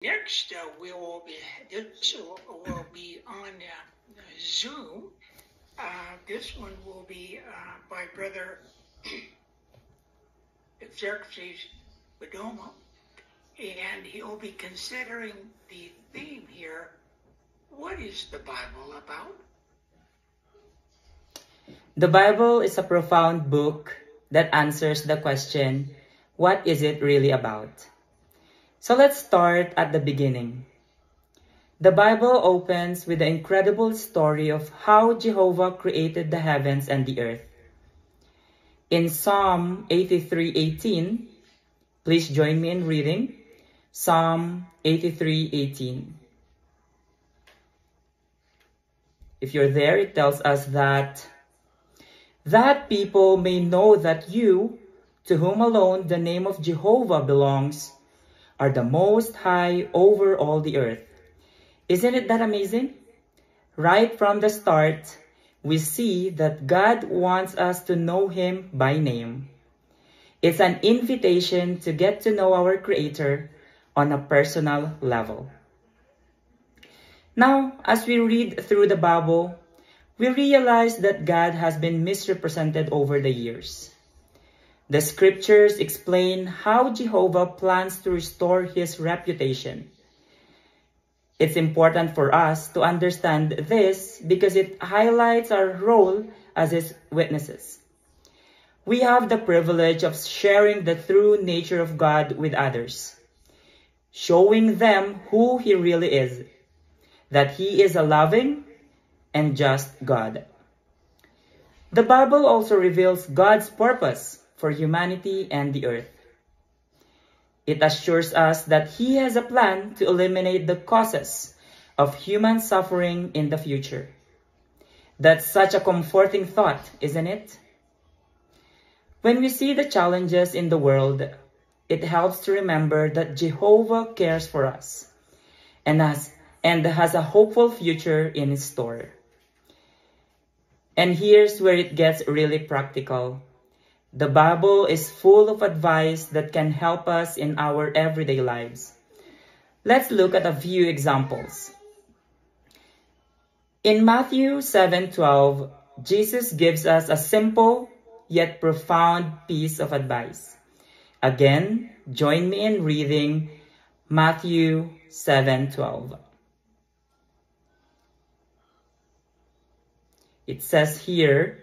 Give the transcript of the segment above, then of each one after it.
Next, this will be on Zoom. This one will be by Brother Xerxes Bedoma, and he'll be considering the theme here. What is the Bible about? The Bible is a profound book that answers the question, what is it really about? So let's start at the beginning. The Bible opens with the incredible story of how Jehovah created the heavens and the earth. In Psalm 83:18, please join me in reading Psalm 83:18. If you're there, it tells us that people may know that you, to whom alone the name of Jehovah belongs, are the most high over all the earth. Isn't it that amazing? Right from the start, we see that God wants us to know Him by name. It's an invitation to get to know our Creator on a personal level. Now, as we read through the Bible, we realize that God has been misrepresented over the years. The scriptures explain how Jehovah plans to restore His reputation. It's important for us to understand this because it highlights our role as His witnesses. We have the privilege of sharing the true nature of God with others, showing them who He really is, that He is a loving and just God. The Bible also reveals God's purpose for humanity and the earth. It assures us that He has a plan to eliminate the causes of human suffering in the future. That's such a comforting thought, isn't it? When we see the challenges in the world, it helps to remember that Jehovah cares for us and has a hopeful future in store. And here's where it gets really practical. The Bible is full of advice that can help us in our everyday lives. Let's look at a few examples. In Matthew 7:12, Jesus gives us a simple yet profound piece of advice. Again, join me in reading Matthew 7:12. It says here,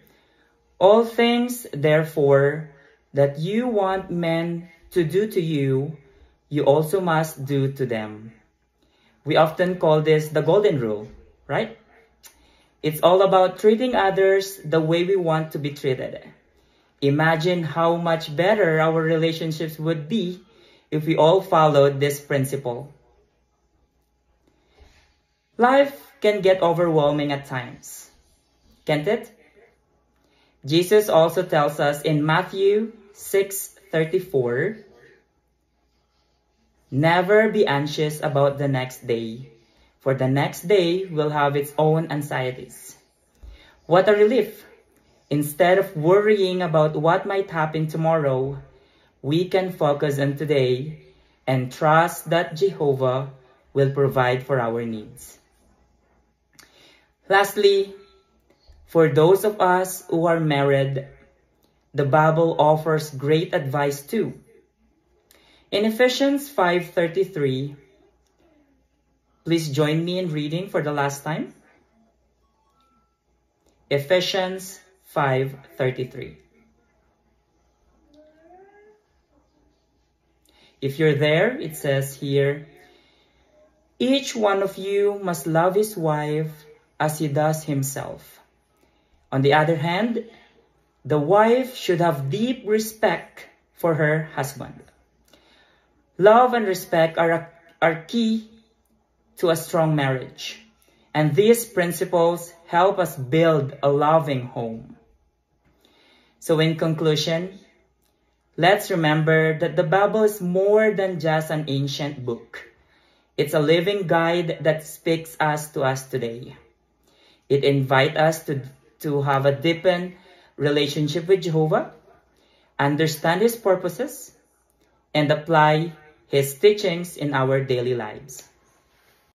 "All things, therefore, that you want men to do to you, you also must do to them." We often call this the golden rule, right? It's all about treating others the way we want to be treated. Imagine how much better our relationships would be if we all followed this principle. Life can get overwhelming at times, can't it? Jesus also tells us in Matthew 6:34, "Never be anxious about the next day, for the next day will have its own anxieties." What a relief! Instead of worrying about what might happen tomorrow, we can focus on today and trust that Jehovah will provide for our needs. Lastly, for those of us who are married, the Bible offers great advice too. In Ephesians 5:33, please join me in reading for the last time. Ephesians 5:33. If you're there, it says here, "Each one of you must love his wife as he does himself. On the other hand, the wife should have deep respect for her husband." Love and respect are key to a strong marriage, and these principles help us build a loving home. So in conclusion, let's remember that the Bible is more than just an ancient book. It's a living guide that speaks to us today. It invites us to have a deepened relationship with Jehovah, understand His purposes, and apply His teachings in our daily lives.